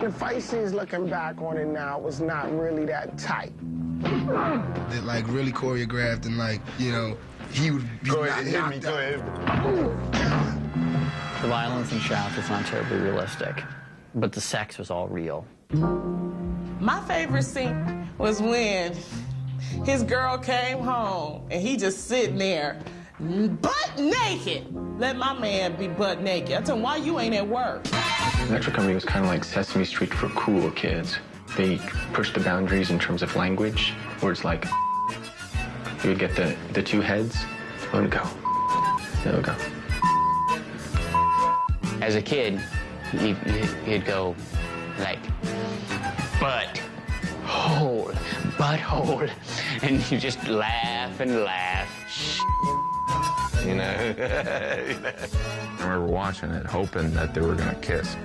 The fight scenes, looking back on it now, was not really that tight. It, like, really choreographed and, like, you know, he would be knocked out. Go ahead. The violence in Shaft was not terribly realistic, but the sex was all real. My favorite scene was when his girl came home and he just sitting there, butt naked. Let my man be butt naked. I told him, why you ain't at work? Metro Company was kind of like Sesame Street for cool kids. They pushed the boundaries in terms of language, where it's like, you would get the two heads, let it go, there we go. As a kid, he'd go like, butthole, and you just laugh and laugh. You know? I remember watching it, hoping that they were gonna kiss.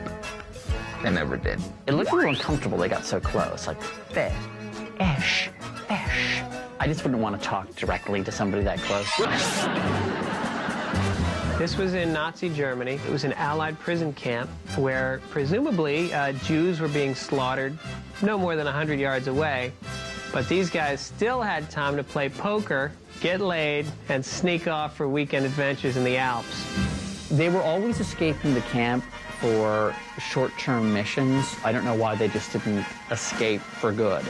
They never did. It looked a little uncomfortable. They got so close, like, fish. I just wouldn't want to talk directly to somebody that close. This was in Nazi Germany. It was an Allied prison camp where presumably Jews were being slaughtered no more than 100 yards away. But these guys still had time to play poker, get laid, and sneak off for weekend adventures in the Alps. They were always escaping the camp for short-term missions. I don't know why they just didn't escape for good.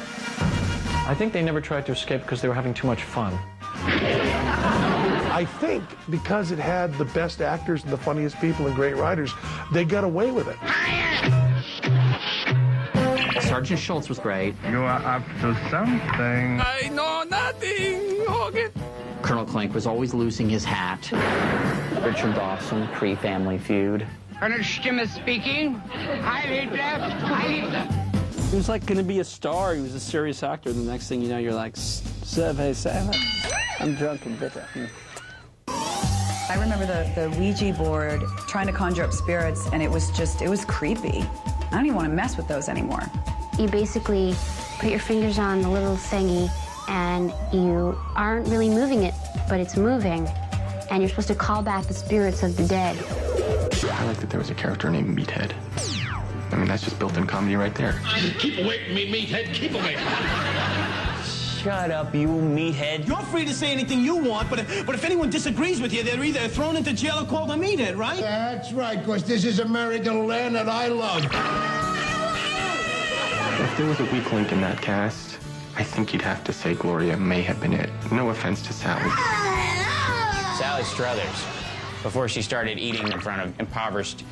I think they never tried to escape because they were having too much fun. I think because it had the best actors and the funniest people and great writers, they got away with it. Sergeant Schultz was great. You are up to something. I know nothing, Hogan. Colonel Klink was always losing his hat. Richard Dawson, Cree-Family Feud. Colonel Stimme speaking. Heil Hitler. He was like going to be a star. He was a serious actor. The next thing you know, you're like, I'm drunk and bitter. I remember the Ouija board trying to conjure up spirits, and it was creepy. I don't even want to mess with those anymore. You basically put your fingers on the little thingy, and you aren't really moving it, but it's moving. And you're supposed to call back the spirits of the dead. I like that there was a character named Meathead. I mean, that's just built-in comedy right there. Keep away from me, Meathead. Keep away. Shut up, you meathead. You're free to say anything you want, but if anyone disagrees with you, they're either thrown into jail or called a meathead, right? That's right, because this is America, the land that I love. If there was a weak link in that cast, I think you'd have to say Gloria may have been it. No offense to Sally. Sally Struthers, before she started eating in front of impoverished,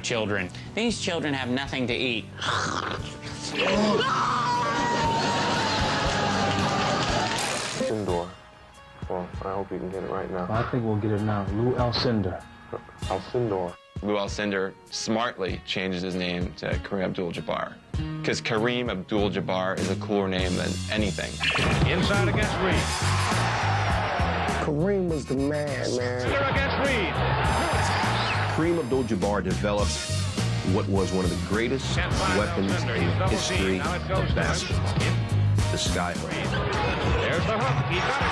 children. These children have nothing to eat. Sindor. Well, I hope you can get it right now. I think we'll get it now. Lou Alcindor. Alcindor. Lou Alcindor smartly changes his name to Kareem Abdul-Jabbar. Because Kareem Abdul-Jabbar is a cooler name than anything. Inside against Reed. Kareem was the man. Center against Reed. Kareem Abdul-Jabbar developed what was one of the greatest weapons in the history of basketball, the skyhook. There's the hook. He got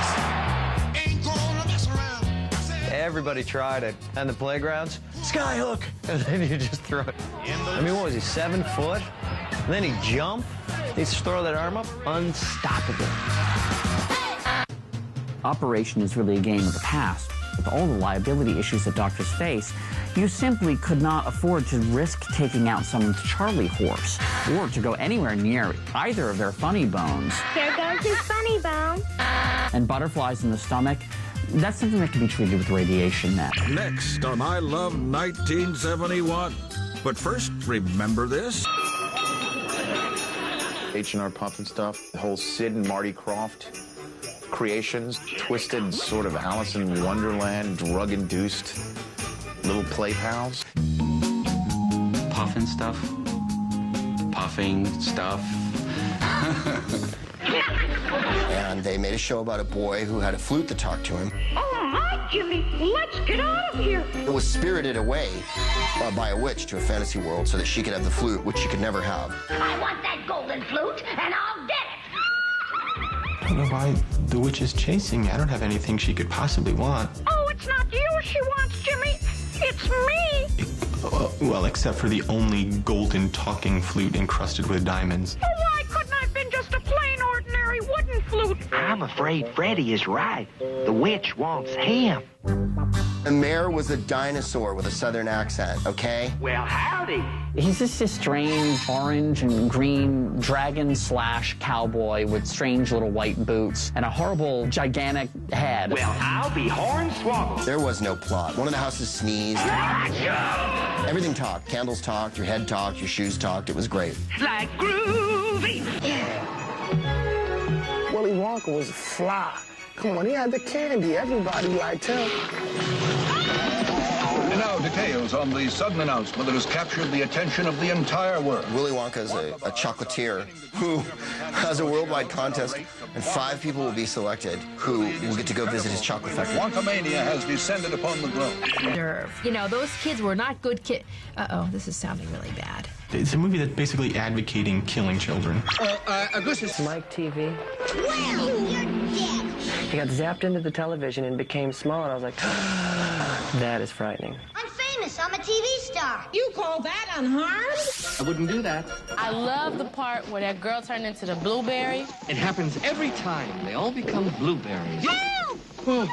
it. Everybody tried it on the playgrounds. Skyhook! And then you just throw it. I mean, what was he, 7 foot? And then he'd jump. He'd throw that arm up. Unstoppable. Operation is really a game of the past. With all the liability issues that doctors face, you simply could not afford to risk taking out someone's Charlie horse or to go anywhere near either of their funny bones. Here goes his funny bone. And butterflies in the stomach, that's something that can be treated with radiation now. Next on I Love 1971. But first, remember this? H&R Puff and stuff, the whole Sid and Marty Krofft creations, twisted sort of Alice in Wonderland, drug-induced little play pals. Puffin stuff. Puffing stuff. And they made a show about a boy who had a flute that talked to him. Oh, my, Jimmy, let's get out of here. It was spirited away by a witch to a fantasy world so that she could have the flute, which she could never have. I want that golden flute, and I'll get it. I don't know why the witch is chasing me. I don't have anything she could possibly want. Oh, it's not you she wants, Jimmy. It's me. Well, except for the only golden talking flute encrusted with diamonds. Oh, why couldn't I have been just a plain, ordinary wooden flute? I'm afraid Freddie is right. The witch wants him. The mayor was a dinosaur with a southern accent, okay? Well, howdy. He's just a strange orange and green dragon/cowboy with strange little white boots and a horrible, gigantic head. Well, I'll be hornswoggled. There was no plot. One of the houses sneezed. Everything talked. Candles talked, your head talked, your shoes talked. It was great. Like groovy. Willy Wonka was fly. Come on, he had the candy. Everybody liked him. And now details on the sudden announcement that has captured the attention of the entire world. Willy Wonka is a chocolatier who has a worldwide contest, and 5 people will be selected who will get to go visit his chocolate factory. Wonkamania has descended upon the globe. You know, those kids were not good kids. Uh-oh, this is sounding really bad. It's a movie that's basically advocating killing children. This is Mike TV. Well, you're dead. He got zapped into the television and became small, and I was like, that is frightening. I'm famous. I'm a TV star. You call that unharmed? I wouldn't do that. I love the part where that girl turned into the blueberry. It happens every time. They all become blueberries. Help! Oh.